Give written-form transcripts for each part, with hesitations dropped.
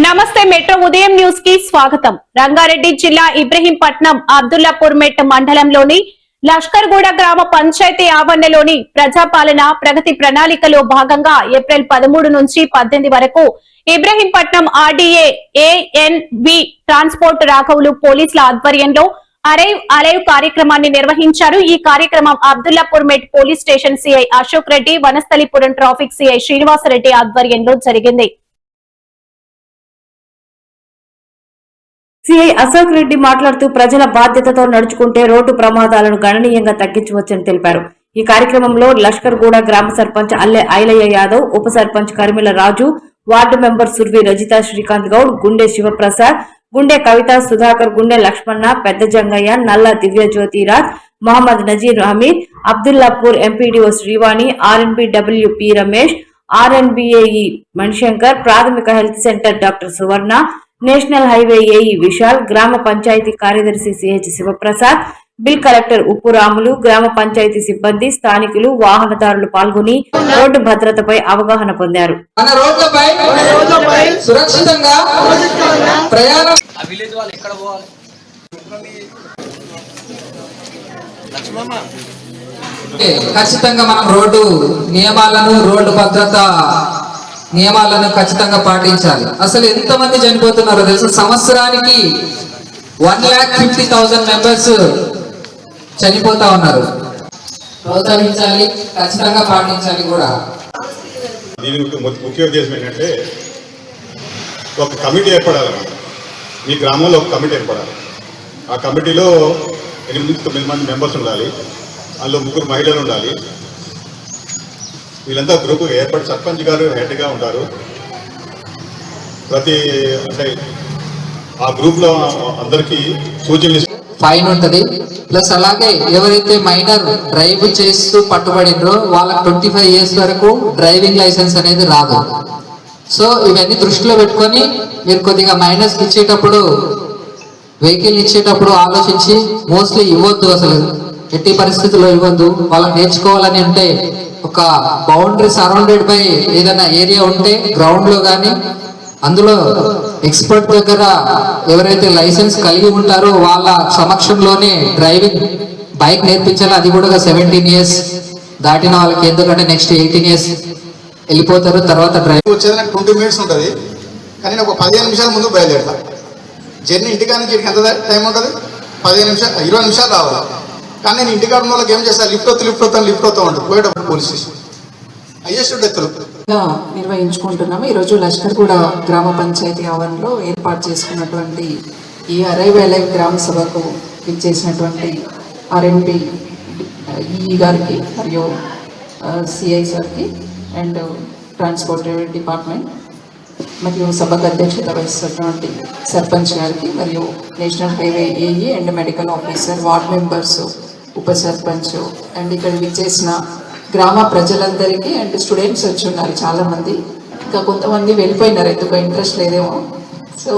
నమస్తే మెట్రో ఉదయం న్యూస్ కి స్వాగతం. రంగారెడ్డి జిల్లా ఇబ్రహీంపట్నం అబ్దుల్లాపూర్ మెట్ మండలంలోని లష్కర్గూడ గ్రామ పంచాయతీ ఆవరణలోని ప్రజాపాలన ప్రగతి ప్రణాళికలో భాగంగా ఏప్రిల్ 13 నుంచి 18 వరకు ఇబ్రహీంపట్నం ఆర్డీఏ ఏఎన్బి ట్రాన్స్పోర్ట్ రాఘవులు పోలీసుల ఆధ్వర్యంలో అరైవ్ కార్యక్రమాన్ని నిర్వహించారు. ఈ కార్యక్రమం Abdullapur Met police station CI Ashok Reddy, Vanasthalipuram traffic CI Srinivasa Reddy ఆధ్వర్యంలో జరిగింది. సిఐ అశోక్ రెడ్డి మాట్లాడుతూ ప్రజల బాధ్యతతో నడుచుకుంటే రోడ్డు ప్రమాదాలను గణనీయంగా తగ్గించవచ్చని తెలిపారు. ఈ కార్యక్రమంలో లష్కర్గూడ గ్రామ సర్పంచ్ అల్లె ఐలయ్య యాదవ్, ఉప సర్పంచ్ కరిమిల రాజు, వార్డు మెంబర్ సుర్వి రజిత శ్రీకాంత్ గౌడ్, గుండె శివప్రసాద్, గుండె కవిత, సుధాకర్, గుండె లక్ష్మణ, పెద్ద జంగయ్య, నల్ల దివ్యజ్యోతిరాజ్, మహమ్మద్ నజీర్ హమీద్, అబ్దుల్లాపూర్ ఎంపీడీఓ శ్రీవాణి, ఆర్ఎన్బిడబ్ల్యూపి రమేష్, ఆర్ఎన్బిఏఈ మణిశంకర్, ప్రాథమిక హెల్త్ సెంటర్ డాక్టర్ సువర్ణ, నేషనల్ హైవే ఏఈ విశాల్, గ్రామ పంచాయతీ కార్యదర్శి సిహెచ్ శివప్రసాద్, బిల్ కలెక్టర్ ఉప్పురాములు, గ్రామ పంచాయతీ సిబ్బంది, స్థానికులు, వాహనదారులు పాల్గొని రోడ్డు భద్రతపై అవగాహన పొందారు. సురక్షితంగా ప్రయాణం ఖచ్చితంగా మనం రోడ్డు నియమాలను, రోడ్డు భద్రత నియమాలను ఖచ్చితంగా పాటించాలి. అసలు ఎంతమంది చనిపోతున్నారో తెలుసు. సంవత్సరానికి 1,50,000 మెంబర్స్ చనిపోతా ఉన్నారు. ప్రోత్సహించాలి, ఖచ్చితంగా పాటించాలి కూడా. దీనికి ముఖ్య ఉద్దేశం ఏంటంటే ఒక కమిటీ ఏర్పడాలి. మీ గ్రామంలో ఒక కమిటీ ఏర్పడాలి. ఆ కమిటీలో 8 నుంచి 9 మంది మెంబర్స్ ఉండాలి. అందులో 3 మహిళలు ఉండాలి. వీళ్ళంతా గ్రూప్ ఏర్పడి సర్పంచ్ గారు హెడ్గా ఉంటారు. ప్రతి అంటే ఆ గ్రూప్లో అందరికీ సూచనలు ఫైన్ ఉంటుంది. ప్లస్ అలాగే ఎవరైతే మైనర్ డ్రైవ్ చేస్తూ పట్టుబడినరో వాళ్ళకి 25 ఇయర్స్ వరకు డ్రైవింగ్ లైసెన్స్ అనేది రాదు. సో ఇవన్నీ దృష్టిలో పెట్టుకొని మీరు కొద్దిగా మైనర్స్ ఇచ్చేటప్పుడు, వెహికల్ ఇచ్చేటప్పుడు ఆలోచించి మోస్ట్లీ ఇవ్వద్దు. అసలు ఎట్టి పరిస్థితుల్లో ఇవ్వద్దు. వాళ్ళకి నేర్చుకోవాలని అంటే ఒక బౌండరీ సరౌండెడ్ బై ఏదైనా ఏరియా ఉంటే గ్రౌండ్ లో కానీ, అందులో ఎక్స్పర్ట్ దగ్గర ఎవరైతే లైసెన్స్ కలిగి ఉంటారో వాళ్ళ సమక్షంలోనే డ్రైవింగ్ బైక్ నేర్పించాలి. అది కూడా 17 ఇయర్స్ దాటిన వాళ్ళకి. ఎందుకంటే నెక్స్ట్ 18 ఇయర్స్ వెళ్ళిపోతారు. తర్వాత డ్రైవింగ్ వచ్చేది నాకు 20 మినిట్స్ ఉంటుంది, కానీ నేను ఒక 15 నిమిషాల ముందు బయలుదేరుతా. జర్నీ ఇంటికానికి ఎంత టైం ఉంటుంది? 15 నిమిషాలు, 20 నిమిషాలు రావాలి. కానీ నేను ఇంటికాడ ఉన్న వాళ్ళకి ఏం చేస్తాను? లిఫ్ట్ అవుతా ఉంటుంది. పోయేటప్పుడు పోలీస్ స్టేషన్ హైయెస్ట్ డెత్తులు నిర్వహించుకుంటున్నాము. ఈరోజు లష్కర్గూడ గ్రామ పంచాయతీ ఆవరణలో ఏర్పాటు చేసుకున్నటువంటి ఈ అరైవ్ గ్రామ సభకు ఇచ్చేసినటువంటి ఆర్ఎంపీ ఈ గారికి మరియు సిఐ సార్కి అండ్ ట్రాన్స్పోర్ట్ డిపార్ట్మెంట్ మరియు సభకు అధ్యక్షత వహిస్తున్నటువంటి సర్పంచ్ గారికి మరియు national highway AE and medical officer, ward members, ఉప సర్పంచ్ అండ్ ఇక్కడ విచ్చేసిన గ్రామ ప్రజలందరికీ అండ్ స్టూడెంట్స్ వచ్చి ఉన్నారు చాలామంది. ఇంకా కొంతమంది వెళ్ళిపోయినారు, ఎందుకు ఇంట్రెస్ట్ లేదేమో. సో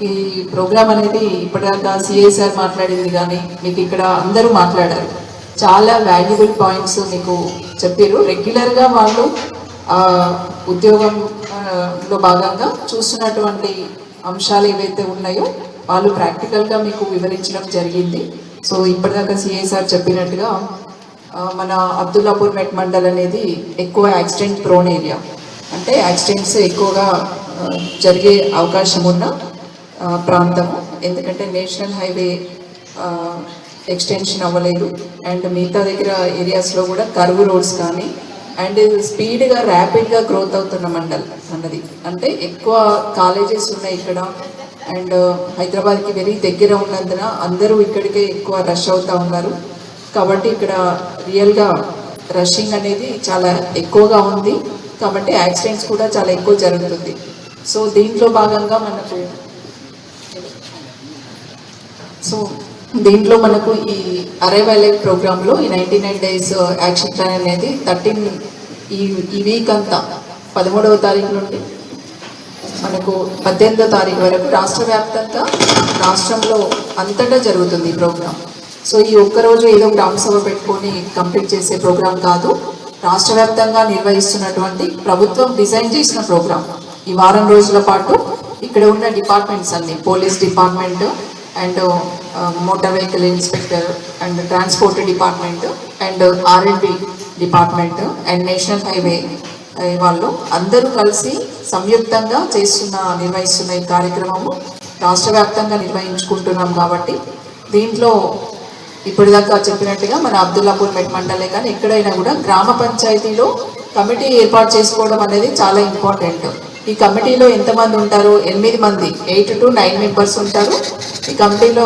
ఈ ప్రోగ్రామ్ అనేది ఇప్పటిదాకా సిఐ సార్ మాట్లాడింది కానీ మీకు ఇక్కడ అందరూ మాట్లాడారు. చాలా వాల్యుబుల్ పాయింట్స్ మీకు చెప్పారు. రెగ్యులర్గా వాళ్ళు ఉద్యోగంలో భాగంగా చూస్తున్నటువంటి అంశాలు ఏవైతే ఉన్నాయో వాళ్ళు ప్రాక్టికల్గా మీకు వివరించడం జరిగింది. సో ఇప్పటిదాకా సిఐ సార్ చెప్పినట్టుగా మన అబ్దుల్లాపూర్ మెట్ మండల్ అనేది ఎక్కువ యాక్సిడెంట్ ప్రోన్ ఏరియా, అంటే యాక్సిడెంట్స్ ఎక్కువగా జరిగే అవకాశం ఉన్న ప్రాంతము. ఎందుకంటే నేషనల్ హైవే ఎక్స్టెన్షన్ అవ్వలేదు అండ్ మిగతా దగ్గర ఏరియాస్లో కూడా కర్వ్ రోడ్స్ కానీ అండ్ స్పీడ్గా ర్యాపిడ్గా గ్రోత్ అవుతున్న మండల్ అన్నది. అంటే ఎక్కువ కాలేజెస్ ఉన్నాయి ఇక్కడ అండ్ హైదరాబాద్కి వెరీ దగ్గర ఉన్నందున అందరూ ఇక్కడికే ఎక్కువ రష్ అవుతూ ఉన్నారు. కాబట్టి ఇక్కడ రియల్గా రషింగ్ అనేది చాలా ఎక్కువగా ఉంది. కాబట్టి యాక్సిడెంట్స్ కూడా చాలా ఎక్కువ జరుగుతుంది. సో దీంట్లో భాగంగా మనకు ఈ అరైవ్ ప్రోగ్రాంలో ఈ 99 days యాక్షన్ ప్లాన్ అనేది 13 ఈ వీక్ అంతా 13వ తారీఖు నుండి మనకు 18వ తారీఖు వరకు రాష్ట్ర వ్యాప్తంగా రాష్ట్రంలో అంతటా జరుగుతుంది ఈ ప్రోగ్రాం. సో ఈ ఒక్కరోజు ఏదో గ్రామ సభ పెట్టుకొని కంప్లీట్ చేసే ప్రోగ్రాం కాదు, రాష్ట్ర వ్యాప్తంగా నిర్వహిస్తున్నటువంటి ప్రభుత్వం డిజైన్ చేసిన ప్రోగ్రాం. ఈ వారం రోజుల పాటు ఇక్కడ ఉన్న డిపార్ట్మెంట్స్ అన్ని police department and motor vehicle inspector and transport department and R&B department and national highway వాళ్ళు అందరూ కలిసి సంయుక్తంగా నిర్వహిస్తున్న ఈ కార్యక్రమము రాష్ట్ర వ్యాప్తంగా నిర్వహించుకుంటున్నాం కాబట్టి దీంట్లో ఇప్పటిదాకా చెప్పినట్టుగా మన అబ్దుల్లాపూర్ మెట్ మండలే కానీ ఎక్కడైనా కూడా గ్రామ పంచాయతీలో కమిటీ ఏర్పాటు చేసుకోవడం అనేది చాలా ఇంపార్టెంట్. ఈ కమిటీలో ఎంతమంది ఉంటారు? 8 మంది, 8 to 9 మెంబర్స్ ఉంటారు ఈ కమిటీలో.